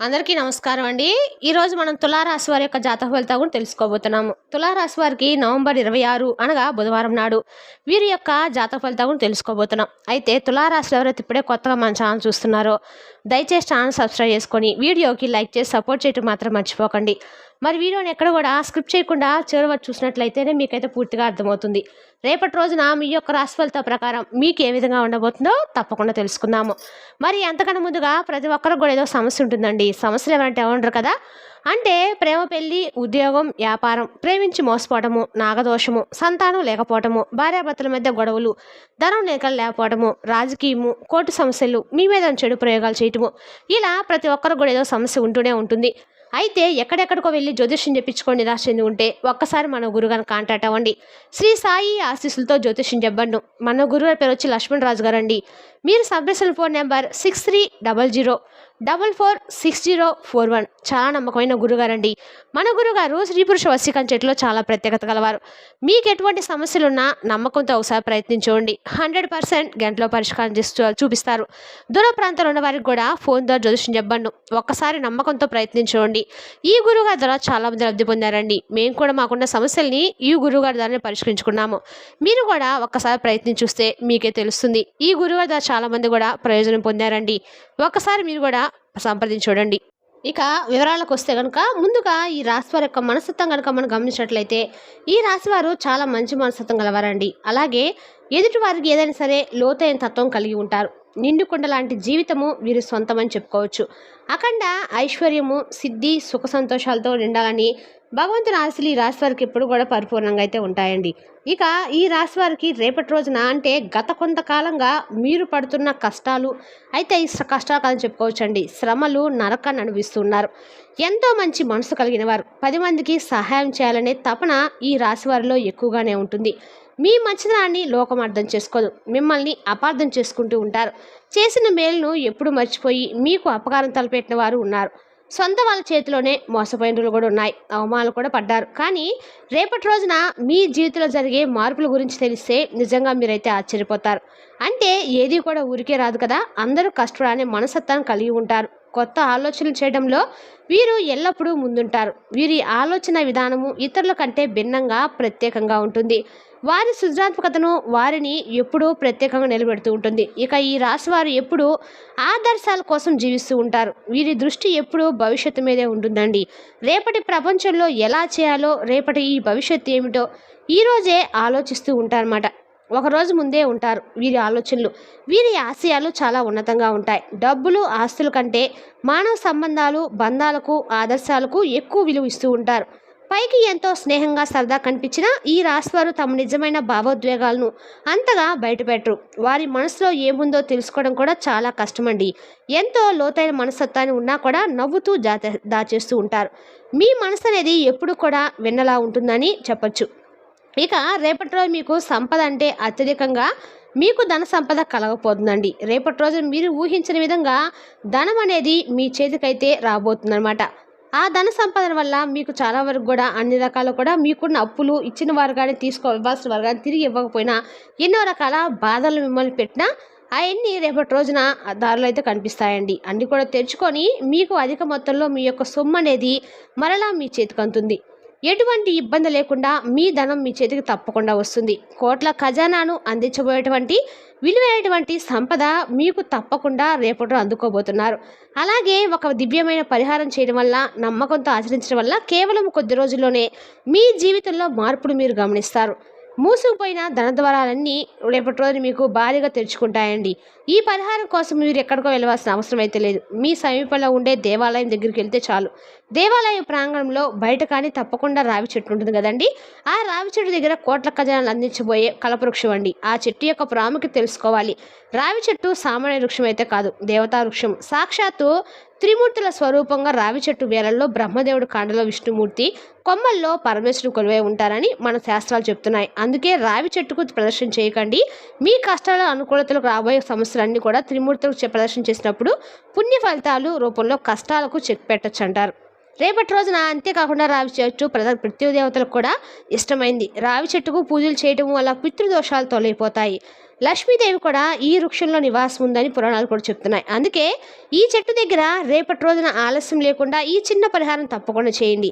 అందరికీ నమస్కారం అండి. ఈరోజు మనం తులారాశి వారి యొక్క జాతక ఫలితాలు కూడా తెలుసుకోబోతున్నాము. తులారాశి వారికి నవంబర్ 26 అనగా బుధవారం నాడు వీరి యొక్క జాతక ఫలితాలు కూడా తెలుసుకోబోతున్నాం. అయితే తులారాశిలో ఎవరైతే ఇప్పుడే కొత్తగా మన ఛానల్ చూస్తున్నారో దయచేసి ఛానల్ సబ్స్క్రైబ్ చేసుకొని వీడియోకి లైక్ చేసి సపోర్ట్ చేయడం మాత్రం మర్చిపోకండి. మరి వీడియోని ఎక్కడ కూడా స్క్రిప్ట్ చేయకుండా చివరి వరకు చూసినట్లయితేనే మీకైతే పూర్తిగా అర్థమవుతుంది. రేపటి రోజున మీ యొక్క రాశి ఫలితాల ప్రకారం మీకు ఏ విధంగా ఉండబోతుందో తప్పకుండా తెలుసుకుందాము. మరి అంతకన్నా ముందుగా ప్రతి ఒక్కరికి కూడా ఏదో సమస్య ఉంటుందండి. సమస్యలు ఎవరంటే ఉండరు కదా. అంటే ప్రేమ, పెళ్లి, ఉద్యోగం, వ్యాపారం, ప్రేమించి మోసపోవటము, నాగదోషము, సంతానం లేకపోవటము, భార్యాభర్తల మధ్య గొడవలు, ధనం లేకపోవటము, రాజకీయము, కోర్టు సమస్యలు, మీ మీద చెడు ప్రయోగాలు చేయటము, ఇలా ప్రతి ఒక్కరికి కూడా ఏదో సమస్య ఉంటూనే ఉంటుంది. అయితే ఎక్కడెక్కడికో వెళ్ళి జ్యోతిష్యం చెప్పించుకొని నిరాశ చెంది ఉంటే ఒక్కసారి మన గురుగారిని కాంటాక్ట్ అవ్వండి. శ్రీ సాయి ఆశీస్సులతో జ్యోతిష్యం చెప్పండి. మన గురుగారి పేరు వచ్చి లక్ష్మణ్ రాజు గారు అండి. మీరు సబ్మిషన్ ఫోన్ నెంబర్ 6300446041. చాలా నమ్మకమైన గురుగారండి. మన గురుగారు స్త్రీ పురుష వశీకరణ చెట్టులో చాలా ప్రత్యేకత గలవారు. మీకు ఎటువంటి సమస్యలున్నా నమ్మకంతో ఒకసారి ప్రయత్నించండి. 100% గంటలో పరిష్కారం చూపిస్తారు. దూర ప్రాంతాల్లో ఉన్న వారికి కూడా ఫోన్ ద్వారా జ్యోతిష్యం చెప్పండి. ఒక్కసారి నమ్మకంతో ప్రయత్నించండి. ఈ గురుగారి ద్వారా చాలా మంది లబ్ధి పొందారండి. మేము కూడా మాకున్న సమస్యల్ని ఈ గురుగారి ద్వారానే పరిష్కరించుకున్నాము. మీరు కూడా ఒక్కసారి ప్రయత్నించి చూస్తే మీకే తెలుస్తుంది. ఈ గురుగారి ద్వారా చాలా మంది కూడా ప్రయోజనం పొందారండి. ఒక్కసారి మీరు కూడా సంప్రదించండి. ఇక వివరాలకు వస్తే కనుక ముందుగా ఈ రాశివారి యొక్క మనస్తత్వం కనుక మనం గమనించినట్లయితే ఈ రాశివారు చాలా మంచి మనస్తత్వం గలవారండి. అలాగే ఎదుటి వారికి ఏదైనా సరే లోతైన తత్వం కలిగి ఉంటారు. నిండుకొండ లాంటి జీవితము వీరి సొంతమని చెప్పుకోవచ్చు. అఖండ ఐశ్వర్యము, సిద్ధి, సుఖ సంతోషాలతో నిండాలని భగవంతుని ఆశలు ఈ రాశి వారికి ఎప్పుడు కూడా పరిపూర్ణంగా అయితే ఉంటాయండి. ఇక ఈ రాశి వారికి రేపటి రోజున అంటే గత కొంతకాలంగా మీరు పడుతున్న కష్టాలు అయితే ఈ కష్టాలు కాదని చెప్పుకోవచ్చండి. శ్రమలు, నరకాన్ని అనుభవిస్తున్నారు. ఎంతో మంచి మనసు కలిగిన వారు 10 మందికి సహాయం చేయాలనే తపన ఈ రాశి వారిలో ఎక్కువగానే ఉంటుంది. మీ మంచితనాన్ని లోకం అర్థం చేసుకోదు. మిమ్మల్ని అపార్థం చేసుకుంటూ ఉంటారు. చేసిన మేలును ఎప్పుడు మర్చిపోయి మీకు అపకారం తలపెట్టిన వారు ఉన్నారు. సొంత వాళ్ళ చేతిలోనే మోసపోయిన రోజులు కూడా ఉన్నాయి. అవమానాలు కూడా పడ్డారు. కానీ రేపటి రోజున మీ జీవితంలో జరిగే మార్పుల గురించి తెలిస్తే నిజంగా మీరైతే ఆశ్చర్యపోతారు. అంటే ఏది కూడా ఊరికే రాదు కదా. అందరూ కష్టపడాలనే మనస్తత్వాన్ని కలిగి ఉంటారు. కొత్త ఆలోచనలు చేయడంలో వీరు ఎల్లప్పుడూ ముందుంటారు. వీరి ఆలోచన విధానము ఇతరుల కంటే భిన్నంగా ప్రత్యేకంగా ఉంటుంది. వారి సృజనాత్మకతను వారిని ఎప్పుడూ ప్రత్యేకంగా నిలబెడుతూ ఉంటుంది. ఇక ఈ రాశి వారు ఎప్పుడూ ఆదర్శాల కోసం జీవిస్తూ ఉంటారు. వీరి దృష్టి ఎప్పుడూ భవిష్యత్తు మీదే ఉంటుందండి. రేపటి ప్రపంచంలో ఎలా చేయాలో, రేపటి ఈ భవిష్యత్తు ఏమిటో ఈరోజే ఆలోచిస్తూ ఉంటారన్నమాట. ఒకరోజు ముందే ఉంటారు. వీరి ఆలోచనలు, వీరి ఆశయాలు చాలా ఉన్నతంగా ఉంటాయి. డబ్బులు, ఆస్తుల కంటే మానవ సంబంధాలు, బంధాలకు, ఆదర్శాలకు ఎక్కువ విలువ ఇస్తూ ఉంటారు. పైకి ఎంతో స్నేహంగా సరదా కనిపించిన ఈ రాశివారు తమ నిజమైన భావోద్వేగాలను అంతగా బయటపెట్టరు. వారి మనసులో ఏముందో తెలుసుకోవడం కూడా చాలా కష్టమండి. ఎంతో లోతైన మనస్తత్వాన్ని ఉన్నా కూడా నవ్వుతూ దాచేస్తూ ఉంటారు. మీ మనసు అనేది ఎప్పుడు కూడా వెన్నలా ఉంటుందని చెప్పచ్చు. ఇక రేపటి రోజు మీకు సంపద అంటే అత్యధికంగా మీకు ధన సంపద కలగపోతుందండి. రేపటి రోజు మీరు ఊహించిన విధంగా ధనం అనేది మీ చేతికైతే రాబోతుందన్నమాట. ఆ ధన సంపాదన వల్ల మీకు చాలా వరకు కూడా అన్ని రకాలు కూడా మీకున్న అప్పులు ఇచ్చిన వారు కానీ ఇవ్వాల్సిన వారు కానీ తిరిగి ఇవ్వకపోయినా ఎన్నో రకాల బాధలు మిమ్మల్ని పెట్టినా అవన్నీ రేపటి రోజున దారులు అయితే కనిపిస్తాయండి. అన్నీ కూడా తెరుచుకొని మీకు అధిక మొత్తంలో మీ యొక్క సొమ్ము అనేది మరలా మీ చేతికి అందుతుంది. ఎటువంటి ఇబ్బంది లేకుండా మీ ధనం మీ చేతికి తప్పకుండా వస్తుంది. కోట్ల ఖజానాను అందించబోయేటువంటి విలువైనటువంటి సంపద మీకు తప్పకుండా రేపటి అందుకోబోతున్నారు. అలాగే ఒక దివ్యమైన పరిహారం చేయడం వల్ల, నమ్మకంతో ఆచరించడం వల్ల కేవలం కొద్ది రోజుల్లోనే మీ జీవితంలో మార్పులు మీరు గమనిస్తారు. మూసుకుపోయిన ధనద్వారాలన్నీ రేపటి రోజు మీకు భారీగా తెరుచుకుంటాయండి. ఈ పరిహారం కోసం మీరు ఎక్కడికో వెళ్ళవలసిన అవసరం అయితే లేదు. మీ సమీపంలో ఉండే దేవాలయం దగ్గరికి వెళ్తే చాలు. దేవాలయ ప్రాంగణంలో బయట కానీ తప్పకుండా రావి చెట్టు ఉంటుంది కదండి. ఆ రావి చెట్టు దగ్గర కోట్ల ఖజానాలు అందించబోయే కల్పవృక్షం అండి. ఆ చెట్టు యొక్క ప్రాముఖ్యత తెలుసుకోవాలి. రావి చెట్టు సామాన్య వృక్షం అయితే కాదు, దేవతా వృక్షం. సాక్షాత్తు త్రిమూర్తుల స్వరూపంగా రావి చెట్టు వేలల్లో బ్రహ్మదేవుడు, కాండలో విష్ణుమూర్తి, కొమ్మల్లో పరమేశ్వరుడు కొలువై ఉంటారని మన శాస్త్రాలు చెప్తున్నాయి. అందుకే రావి చెట్టుకు ప్రదర్శన చేయకండి. మీ కష్టాల అనుకూలతలకు రాబోయే సమస్యలన్నీ కూడా త్రిమూర్తులకు ప్రదర్శన చేసినప్పుడు పుణ్య ఫలితాలు రూపంలో కష్టాలకు చెక్ పెట్టచ్చు అంటారు. రేపటి రోజున అంతేకాకుండా రావి చెట్టు పితృదేవతలకు కూడా ఇష్టమైంది. రావి చెట్టుకు పూజలు చేయటం వల్ల పితృదోషాలు తొలగిపోతాయి. లక్ష్మీదేవి కూడా ఈ వృక్షంలో నివాసం ఉందని పురాణాలు కూడా చెప్తున్నాయి. అందుకే ఈ చెట్టు దగ్గర రేపటి రోజున ఆలస్యం లేకుండా ఈ చిన్న పరిహారం తప్పకుండా చేయండి.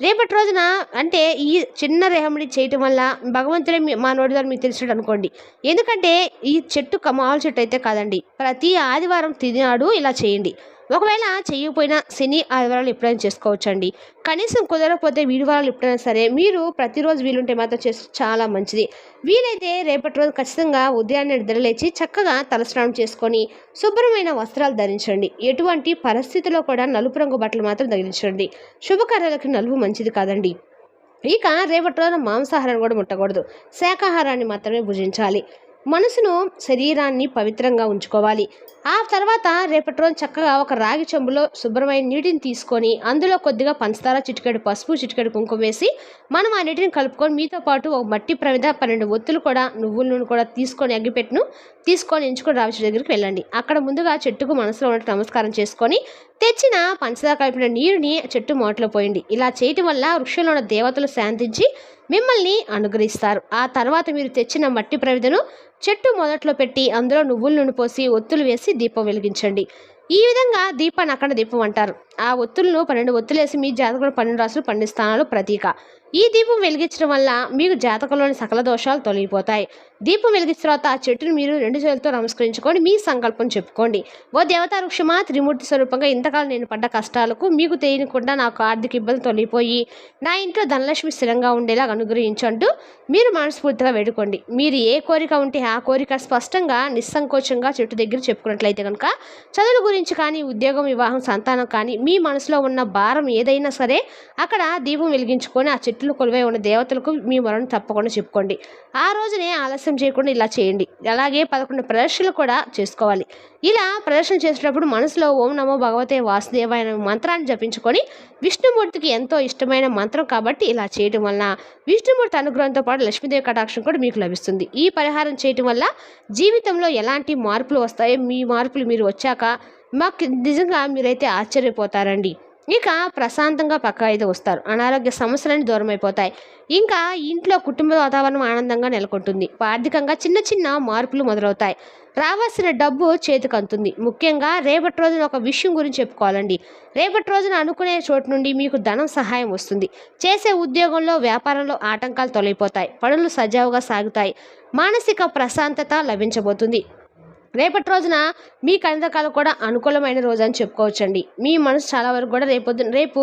రేపటి రోజున అంటే ఈ చిన్న రెమెడీ చేయటం వల్ల భగవంతుడే మా నోటి ద్వారా మీకు తెలిసినట్టు అనుకోండి. ఎందుకంటే ఈ చెట్టు మామూలు చెట్టు అయితే కాదండి. ప్రతి ఆదివారం తినాడు ఇలా చేయండి. ఒకవేళ చేయకపోయినా శని ఆదివారాలు ఎప్పుడైనా చేసుకోవచ్చండి. కనీసం కుదరకపోతే వీడివారాలు ఎప్పుడైనా సరే మీరు ప్రతిరోజు వీలుంటే మాత్రం చేస్తే చాలా మంచిది. వీలైతే రేపటి రోజు ఖచ్చితంగా ఉదయాన్నే నిద్రలేచి చక్కగా తలస్నానం చేసుకొని శుభ్రమైన వస్త్రాలు ధరించండి. ఎటువంటి పరిస్థితిలో కూడా నలుపు రంగు బట్టలు మాత్రం ధరించండి. శుభకార్యాలకి నలుపు మంచిది కాదండి. ఇక రేపటి రోజున మాంసాహారాన్ని కూడా ముట్టకూడదు. శాకాహారాన్ని మాత్రమే భుజించాలి. మనసును శరీరాన్ని పవిత్రంగా ఉంచుకోవాలి. ఆ తర్వాత రేపటి రోజు చక్కగా ఒక రాగి చెంబులో శుభ్రమైన నీటిని తీసుకొని అందులో కొద్దిగా పంచదార, చిటికెడు పసుపు, చిటికెడు కుంకుమ వేసి మనం ఆ నీటిని కలుపుకొని మీతో పాటు ఒక మట్టి ప్రమిద 12 ఒత్తులు కూడా నువ్వుల నూనె కూడా తీసుకొని అగ్గిపెట్టును తీసుకొని ఎంచుకొని రావి చెట్టు దగ్గరికి వెళ్ళండి. అక్కడ ముందుగా చెట్టుకు మనసులో ఉన్నట్టు నమస్కారం చేసుకొని తెచ్చిన పంచదార కలిపిన నీరుని చెట్టు మోటలో పోయండి. ఇలా చేయటం వల్ల వృక్షంలో ఉన్న దేవతలు శాంతించి మిమ్మల్ని అనుగ్రహిస్తారు. ఆ తర్వాత మీరు తెచ్చిన మట్టి ప్రమిదను చెట్టు మొదట్లో పెట్టి అందులో నువ్వుల నూనె పోసి ఒత్తులు వేసి దీపం వెలిగించండి. ఈ విధంగా దీపాన్ని అక్కడ దీపం అంటారు. ఆ ఒత్తులను 12 ఒత్తులు వేసి మీ జాతకంలో 12 రాసులు 12 స్థానాలు ప్రతీక. ఈ దీపం వెలిగించడం వల్ల మీకు జాతకంలోని సకల దోషాలు తొలగిపోతాయి. దీపం వెలిగించిన తర్వాత ఆ చెట్టును మీరు 2 చేతులతో నమస్కరించుకొని మీ సంకల్పం చెప్పుకోండి. ఓ దేవతా వృక్షమా, త్రిమూర్తి స్వరూపంగా ఇంతకాలం నేను పడ్డ కష్టాలకు మీకు తెలియకుండా నాకు ఆర్థిక ఇబ్బంది తొలగిపోయి నా ఇంట్లో ధనలక్ష్మి స్థిరంగా ఉండేలా అనుగ్రహించంటూ మీరు మనస్ఫూర్తిగా వేడుకోండి. మీరు ఏ కోరిక ఉంటే ఆ కోరిక స్పష్టంగా నిస్సంకోచంగా చెట్టు దగ్గర చెప్పుకున్నట్లయితే కనుక చదువుల గురించి కానీ, ఉద్యోగం, వివాహం, సంతానం కానీ మీ మనసులో ఉన్న భారం ఏదైనా సరే అక్కడ దీపం వెలిగించుకొని ఆ చెట్టులో కొలువై ఉన్న దేవతలకు మీ మొరను తప్పకుండా చెప్పుకోండి. ఆ రోజునే ఆలస్యం చేయకుండా ఇలా చేయండి. అలాగే 11 ప్రదర్శనలు కూడా చేసుకోవాలి. ఇలా ప్రదర్శన చేసేటప్పుడు మనసులో ఓం నమో భగవతే వాసుదేవాయ అనే మంత్రాన్ని జపించుకొని విష్ణుమూర్తికి ఎంతో ఇష్టమైన మంత్రం కాబట్టి ఇలా చేయడం వలన విష్ణుమూర్తి అనుగ్రహంతో పాటు లక్ష్మీదేవి కటాక్షం కూడా మీకు లభిస్తుంది. ఈ పరిహారం చేయడం వల్ల జీవితంలో ఎలాంటి మార్పులు వస్తాయో మీ మార్పులు మీరు వచ్చాక మాకు నిజంగా మీరైతే ఆశ్చర్యపోతారండి. ఇక ప్రశాంతంగా పక్కా అయితే వస్తారు. అనారోగ్య సమస్యలన్నీ దూరం అయిపోతాయి. ఇంకా ఇంట్లో కుటుంబ వాతావరణం ఆనందంగా నెలకొంటుంది. ఆర్థికంగా చిన్న చిన్న మార్పులు మొదలవుతాయి. రావాల్సిన డబ్బు చేతికి అందుతుంది. ముఖ్యంగా రేపటి రోజున ఒక విషయం గురించి చెప్పుకోవాలండి. రేపటి రోజున అనుకునే చోటు నుండి మీకు ధనం సహాయం వస్తుంది. చేసే ఉద్యోగంలో, వ్యాపారంలో ఆటంకాలు తొలగిపోతాయి. పనులు సజావుగా సాగుతాయి. మానసిక ప్రశాంతత లభించబోతుంది. రేపటి రోజున మీ కలయికలు కూడా అనుకూలమైన రోజు అని చెప్పుకోవచ్చండి. మీ మనసు చాలా వరకు కూడా రేపు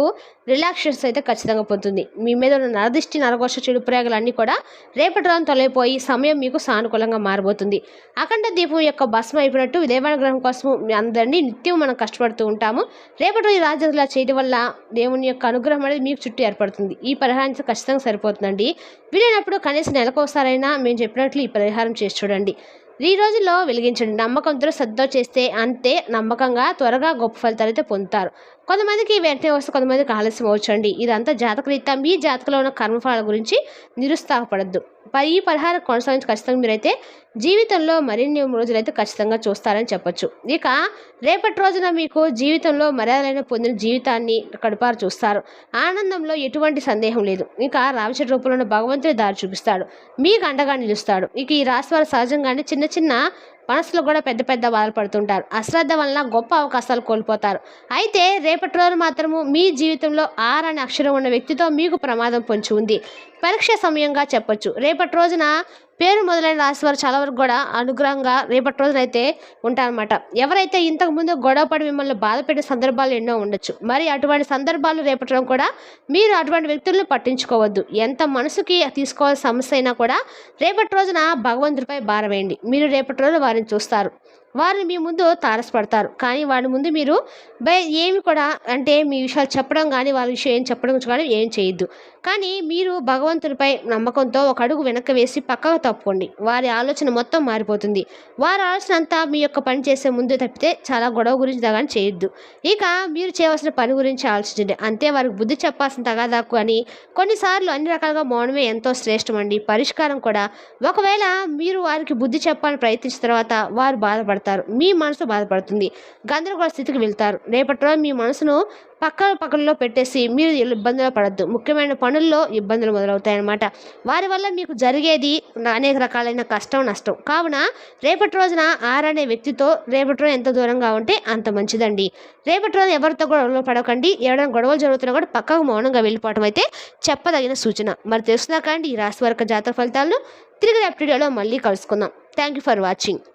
రిలాక్సేషన్ అయితే ఖచ్చితంగా పొందుతుంది. మీ మీద ఉన్న నరదిష్టి, నరఘోష, చెడు ప్రయోగాలన్నీ కూడా రేపటి రోజున తొలగిపోయి సమయం మీకు సానుకూలంగా మారబోతుంది. అఖండ దీపం యొక్క భస్మం అయిపోయినట్టు దేవాల గ్రహం కోసం అందరినీ నిత్యం మనం కష్టపడుతూ ఉంటాము. రేపటి రోజు రాజులా చేయడం వల్ల దేవుని యొక్క అనుగ్రహం అనేది మీకు చుట్టూ ఏర్పడుతుంది. ఈ పరిహారం ఖచ్చితంగా సరిపోతుందండి. వీలైనప్పుడు కనీసం నెలకోసారైనా మేము చెప్పినట్లు ఈ పరిహారం చేసి చూడండి. ఈ రోజుల్లో వెలిగించండి. నమ్మకంతో శ్రద్ధ చేస్తే అంతే నమ్మకంగా త్వరగా గొప్ప ఫలితాలు అయితే పొందుతారు. కొంతమందికి వెంటనే వస్తే కొంతమందికి ఆలస్యం అవచ్చండి. ఇదంతా జాతకరీత్యా మీ జాతకంలో ఉన్న కర్మఫలాల గురించి నిరుత్సాహపడద్దు. ఈ పరిహారం కొనసాగించి ఖచ్చితంగా మీరైతే జీవితంలో మరిన్ని రోజులైతే ఖచ్చితంగా చూస్తారని చెప్పొచ్చు. ఇక రేపటి రోజున మీకు జీవితంలో మర్యాదలైన పొందిన జీవితాన్ని కడుపారు చూస్తారు. ఆనందంలో ఎటువంటి సందేహం లేదు. ఇక రావిచెట్టు రూపంలో భగవంతుడి దారి చూపిస్తాడు. మీకు అండగా నిలుస్తాడు. ఇక ఈ రాశి వారు సహజంగానే చిన్న చిన్న మనసులో కూడా పెద్ద పెద్ద బాధపడుతుంటారు. అశ్రద్ధ వలన గొప్ప అవకాశాలు కోల్పోతారు. అయితే రేపటి రోజు మాత్రము మీ జీవితంలో ఆర్ అనే అక్షరం ఉన్న వ్యక్తితో మీకు ప్రమాదం పొంచి ఉంది. పరీక్ష సమయంగా చెప్పొచ్చు. రేపటి రోజున పేరు మొదలైన రాశి వారు చాలా వరకు కూడా అనుగ్రహంగా రేపటి రోజున అయితే ఉంటారన్నమాట. ఎవరైతే ఇంతకుముందు గొడవపడి మిమ్మల్ని బాధపెట్టే సందర్భాలు ఎన్నో ఉండొచ్చు. మరి అటువంటి సందర్భాలు రేపటి రోజు కూడా మీరు అటువంటి వ్యక్తులను పట్టించుకోవద్దు. ఎంత మనసుకి తీసుకోవాల్సిన సమస్య అయినా కూడా రేపటి రోజున భగవంతుడిపై భారం వేయండి. మీరు రేపటి రోజు వారిని చూస్తారు. వారిని మీ ముందు తారసపడతారు. కానీ వారి ముందు మీరు ఏమి కూడా అంటే మీ విషయాలు చెప్పడం కానీ వాళ్ళ విషయం ఏం చెప్పడం కానీ ఏం చేయొద్దు. కానీ మీరు భగవంతుడిపై నమ్మకంతో ఒక అడుగు వెనక్కి వేసి పక్కకు తప్పుకోండి. వారి ఆలోచన మొత్తం మారిపోతుంది. వారి ఆలోచన అంతా మీ యొక్క పని చేసే ముందు తప్పితే చాలా గొడవ గురించి కానీ చేయొద్దు. ఇక మీరు చేయవలసిన పని గురించి ఆలోచించండి. అంతే వారికి బుద్ధి చెప్పాల్సిన తగాదాకు అని కొన్నిసార్లు అన్ని రకాలుగా మౌనమే ఎంతో శ్రేష్టమండి. పరిష్కారం కూడా ఒకవేళ మీరు వారికి బుద్ధి చెప్పాలని ప్రయత్నించిన తర్వాత వారు బాధపడతారు. బాధపడతారు. మీ మనసు బాధపడుతుంది. గందరగోళ స్థితికి వెళ్తారు. రేపటి రోజు మీ మనసును పక్కలో పెట్టేసి మీరు ఇబ్బందులు పడద్దు. ముఖ్యమైన పనుల్లో ఇబ్బందులు మొదలవుతాయన్నమాట. వారి వల్ల మీకు జరిగేది అనేక రకాలైన కష్టం, నష్టం. కావున రేపటి రోజున ఆరనే వ్యక్తితో రేపటి రోజు ఎంత దూరంగా ఉంటే అంత మంచిదండి. రేపటి రోజు ఎవరితో గొడవలు పడకండి. ఎవరైనా గొడవలు జరుగుతున్నా కూడా పక్కకు మౌనంగా వెళ్ళిపోవటం అయితే చెప్పదగిన సూచన. మరి తెలుసుకున్నా కానీ ఈ రాశి వారి జాతక ఫలితాలను తిరిగి రేపటి వీడియోలో మళ్ళీ కలుసుకుందాం. Thank you for watching.